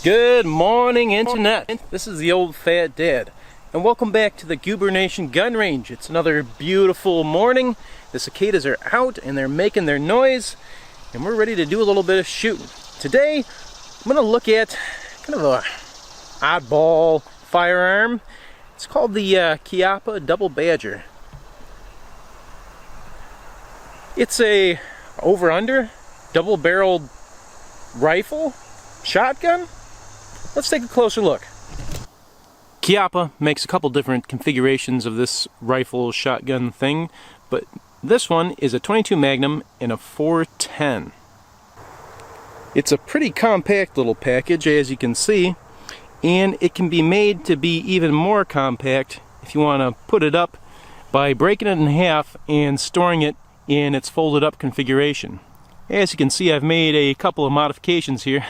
Good morning, Internet. This is the old fat dad, and welcome back to the Goober Nation gun range. It's another beautiful morning. The cicadas are out and they're making their noise, and we're ready to do a little bit of shooting. Today, I'm going to look at kind of a oddball firearm. It's called the Chiappa Double Badger. It's a over-under double-barreled rifle shotgun. Let's take a closer look. Chiappa makes a couple different configurations of this rifle shotgun thing, but this one is a 22 Magnum and a 410. It's a pretty compact little package, as you can see, and it can be made to be even more compact if you want to put it up by breaking it in half and storing it in its folded up configuration. As you can see, I've made a couple of modifications here,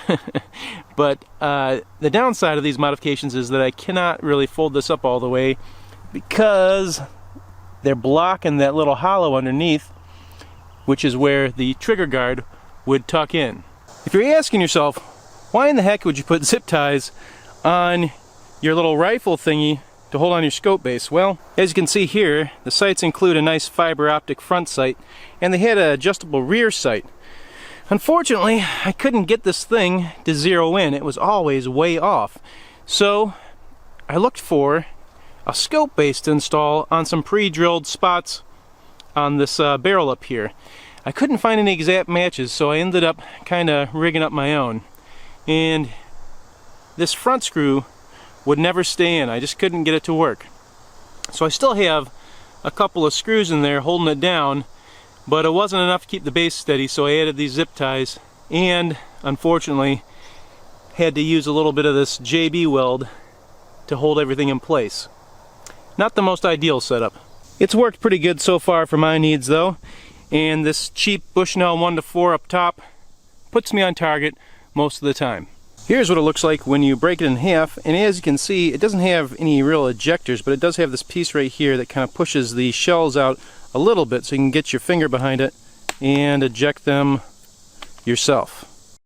but the downside of these modifications is that I cannot really fold this up all the way because they're blocking that little hollow underneath, which is where the trigger guard would tuck in. If you're asking yourself, why in the heck would you put zip ties on your little rifle thingy to hold on your scope base? Well, as you can see here, the sights include a nice fiber optic front sight, and they had an adjustable rear sight. Unfortunately, I couldn't get this thing to zero in. It was always way off. So I looked for a scope base to install on some pre-drilled spots on this barrel up here. I couldn't find any exact matches, so I ended up kind of rigging up my own. And this front screw would never stay in. I just couldn't get it to work. So I still have a couple of screws in there holding it down, but it wasn't enough to keep the base steady, so I added these zip ties and, unfortunately, had to use a little bit of this JB weld to hold everything in place. Not the most ideal setup. It's worked pretty good so far for my needs though, and this cheap Bushnell 1-4 up top puts me on target most of the time. Here's what it looks like when you break it in half, and as you can see, it doesn't have any real ejectors, but it does have this piece right here that kind of pushes the shells out a little bit so you can get your finger behind it and eject them yourself.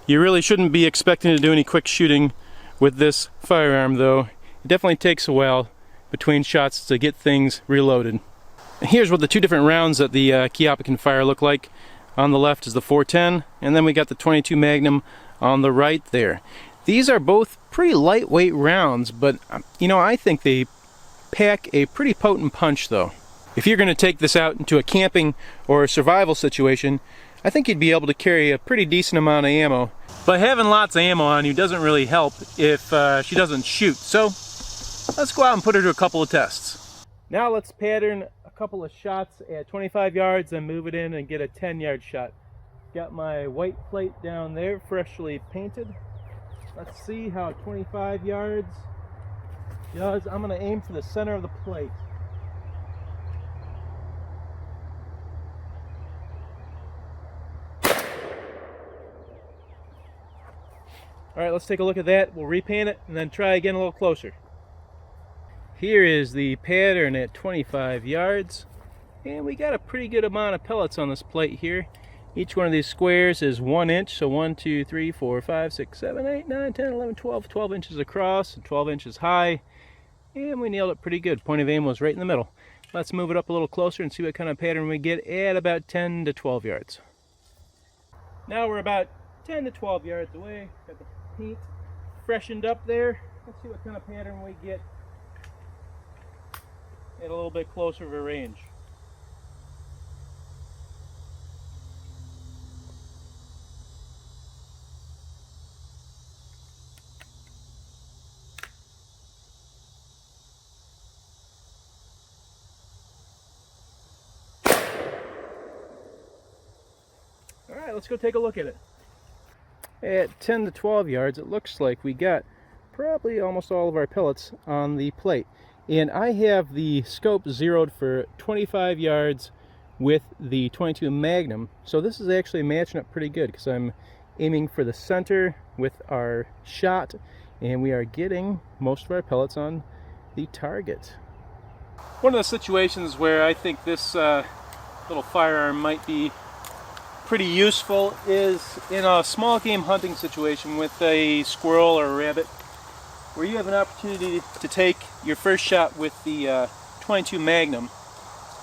You really shouldn't be expecting to do any quick shooting with this firearm though. It definitely takes a while between shots to get things reloaded. Here's what the two different rounds that the Chiappa can fire look like. On the left is the 410, and then we got the 22 Magnum on the right there. These are both pretty lightweight rounds, but you know, I think they pack a pretty potent punch though. If you're going to take this out into a camping or a survival situation, I think you'd be able to carry a pretty decent amount of ammo. But having lots of ammo on you doesn't really help if she doesn't shoot. So let's go out and put her to a couple of tests. Now let's pattern a couple of shots at 25 yards and move it in and get a 10-yard shot. Got my white plate down there, freshly painted. Let's see how 25 yards does. I'm going to aim for the center of the plate. Alright, let's take a look at that. We'll repaint it and then try again a little closer. Here is the pattern at 25 yards. And we got a pretty good amount of pellets on this plate here. Each one of these squares is 1 inch, so 1, 2, 3, 4, 5, 6, 7, 8, 9, 10, 11, 12 inches across and 12 inches high. And we nailed it pretty good. Point of aim was right in the middle. Let's move it up a little closer and see what kind of pattern we get at about 10 to 12 yards. Now we're about 10 to 12 yards away. Got the paint freshened up there. Let's see what kind of pattern we get at a little bit closer of a range. Alright, let's go take a look at it. At 10 to 12 yards, it looks like we got probably almost all of our pellets on the plate. And I have the scope zeroed for 25 yards with the 22 Magnum. So this is actually matching up pretty good because I'm aiming for the center with our shot, and we are getting most of our pellets on the target. One of the situations where I think this little firearm might be pretty useful is in a small game hunting situation with a squirrel or a rabbit, where you have an opportunity to take your first shot with the 22 Magnum.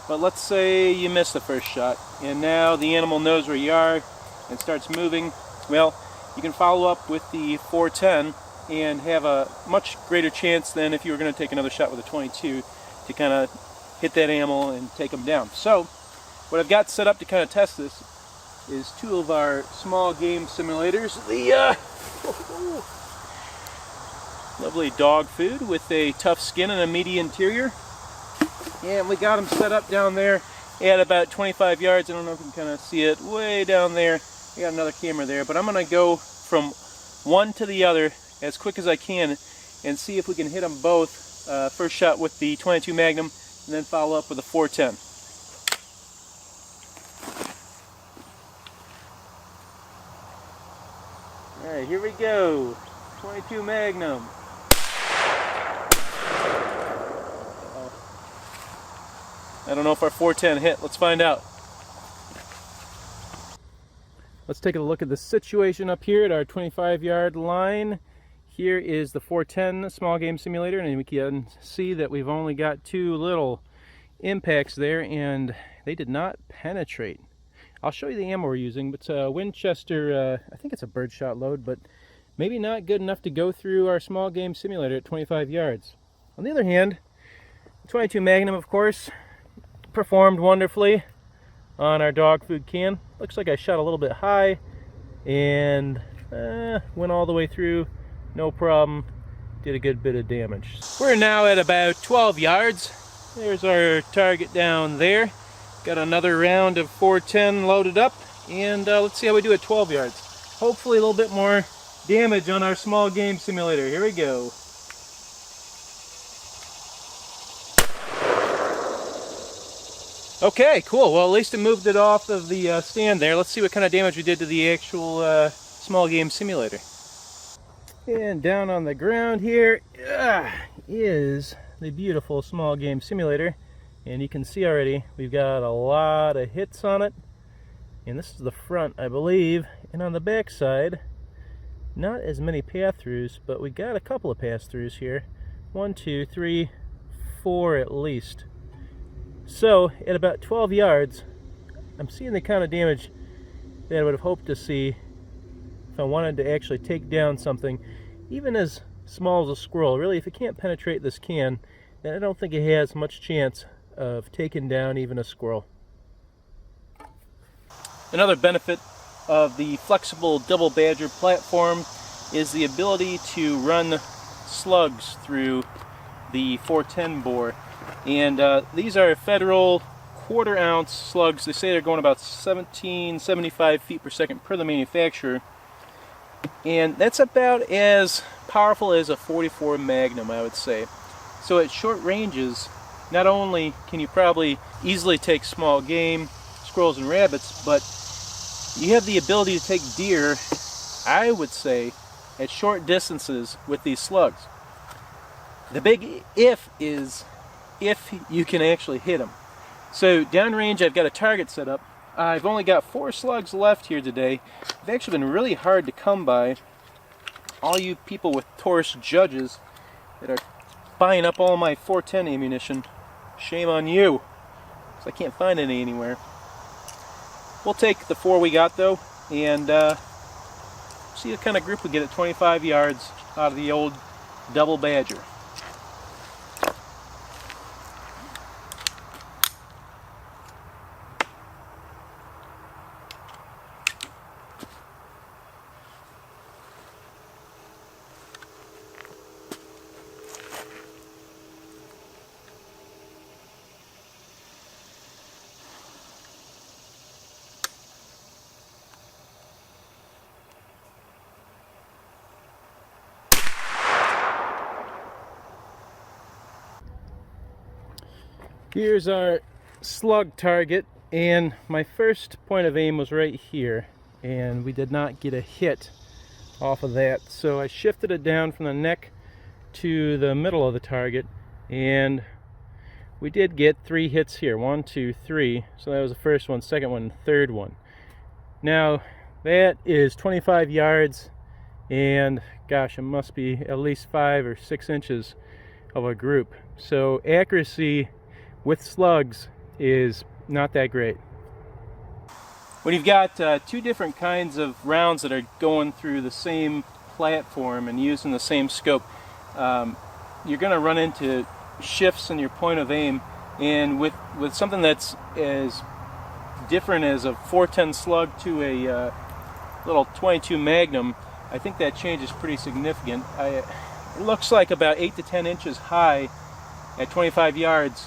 But let's say you miss the first shot, and now the animal knows where you are and starts moving. Well, you can follow up with the 410 and have a much greater chance than if you were going to take another shot with a 22 to kind of hit that animal and take them down. So, what I've got set up to kind of test this is two of our small game simulators. The lovely dog food with a tough skin and a meaty interior. And we got them set up down there at about 25 yards. I don't know if you can kind of see it way down there. I got another camera there, but I'm going to go from one to the other as quick as I can and see if we can hit them both. First shot with the 22 Magnum and then follow up with a 410. Alright, here we go. 22 Magnum. I don't know if our 410 hit. Let's find out. Let's take a look at the situation up here at our 25-yard line. Here is the 410 small game simulator, and we can see that we've only got two little impacts there, and they did not penetrate. I'll show you the ammo we're using, but Winchester, I think it's a birdshot load, but maybe not good enough to go through our small game simulator at 25 yards. On the other hand, the 22 Magnum, of course, performed wonderfully on our dog food can. Looks like I shot a little bit high and went all the way through, no problem. Did a good bit of damage. We're now at about 12 yards. There's our target down there. Got another round of 410 loaded up, and let's see how we do at 12 yards. Hopefully a little bit more damage on our small game simulator. Here we go. Okay, cool. Well, at least it moved it off of the stand there. Let's see what kind of damage we did to the actual small game simulator. And down on the ground here is the beautiful small game simulator. And you can see already we've got a lot of hits on it. And this is the front, I believe. And on the back side, not as many pass-throughs, but we got a couple of pass-throughs here. 1, 2, 3, 4 at least. So, at about 12 yards, I'm seeing the kind of damage that I would have hoped to see if I wanted to actually take down something, even as small as a squirrel. Really, if it can't penetrate this can, then I don't think it has much chance of taking down even a squirrel. Another benefit of the flexible Double Badger platform is the ability to run slugs through the 410 bore. And these are Federal quarter-ounce slugs. They say they're going about 1775 feet per second per the manufacturer. And that's about as powerful as a 44 Magnum, I would say. So at short ranges, not only can you probably easily take small game, squirrels and rabbits, but you have the ability to take deer, I would say, at short distances with these slugs. The big if is if you can actually hit them. So downrange, I've got a target set up. I've only got 4 slugs left here today. They've actually been really hard to come by. All you people with Taurus judges that are buying up all my 410 ammunition, shame on you, because I can't find any anywhere. We'll take the 4 we got though, and see what kind of group we get at 25 yards out of the old Double Badger. Here's our slug target, and my first point of aim was right here, and we did not get a hit off of that. So I shifted it down from the neck to the middle of the target, and we did get 3 hits here. 1, 2, 3. So that was the first one, second one, third one. Now that is 25 yards, and gosh, it must be at least 5 or 6 inches of a group. So accuracy with slugs is not that great. When you've got two different kinds of rounds that are going through the same platform and using the same scope, you're going to run into shifts in your point of aim. And with something that's as different as a 410 slug to a little 22 Magnum, I think that change is pretty significant. It looks like about 8 to 10 inches high at 25 yards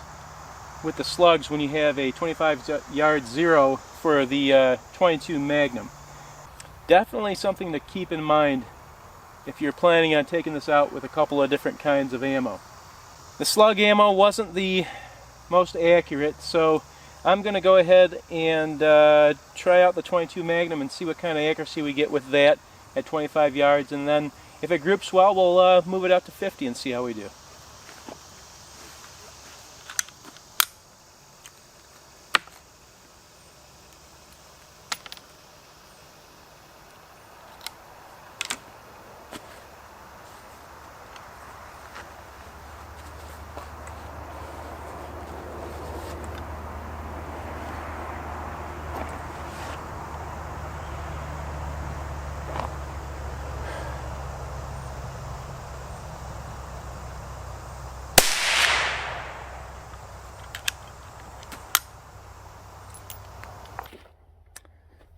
with the slugs when you have a 25 yard zero for the 22 Magnum. Definitely something to keep in mind if you're planning on taking this out with a couple of different kinds of ammo. The slug ammo wasn't the most accurate, so I'm going to go ahead and try out the 22 Magnum and see what kind of accuracy we get with that at 25 yards, and then if it groups well, we'll move it out to 50 and see how we do.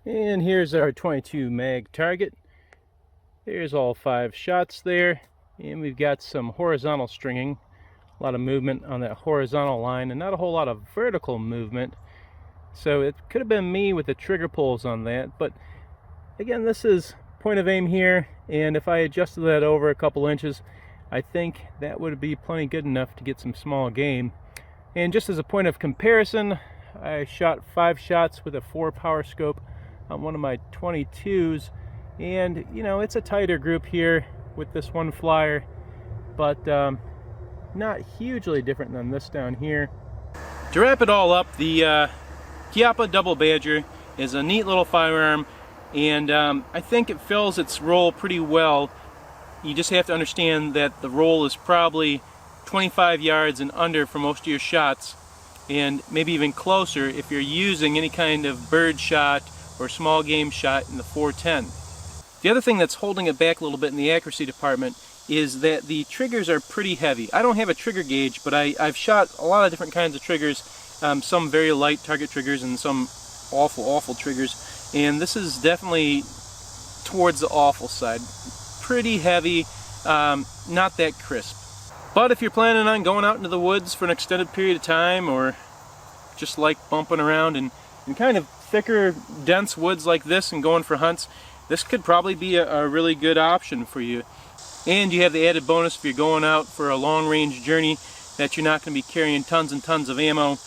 And here's our 22 mag target. There's all 5 shots there, and we've got some horizontal stringing, a lot of movement on that horizontal line and not a whole lot of vertical movement. So it could have been me with the trigger pulls on that, but again, this is point of aim here, and if I adjusted that over a couple inches, I think that would be plenty good enough to get some small game. And just as a point of comparison, I shot 5 shots with a 4 power scope on one of my 22s, and you know, it's a tighter group here with this one flyer, but not hugely different than this down here. To wrap it all up, the Chiappa Double Badger is a neat little firearm, and I think it fills its role pretty well. You just have to understand that the roll is probably 25 yards and under for most of your shots, and maybe even closer if you're using any kind of bird shot or small game shot in the 410. The other thing that's holding it back a little bit in the accuracy department is that the triggers are pretty heavy. I don't have a trigger gauge, but I've shot a lot of different kinds of triggers, some very light target triggers and some awful triggers, and this is definitely towards the awful side. Pretty heavy, not that crisp. But if you're planning on going out into the woods for an extended period of time, or just like bumping around in kind of thicker, dense woods like this and going for hunts, this could probably be a really good option for you. And you have the added bonus if you're going out for a long-range journey that you're not going to be carrying tons and tons of ammo.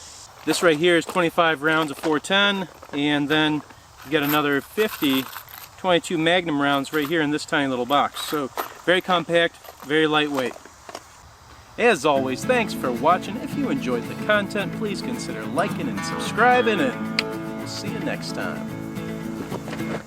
This right here is 25 rounds of 410, and then you get another 50 22 Magnum rounds right here in this tiny little box. So very compact, very lightweight. As always, thanks for watching. If you enjoyed the content, please consider liking and subscribing, and we'll see you next time.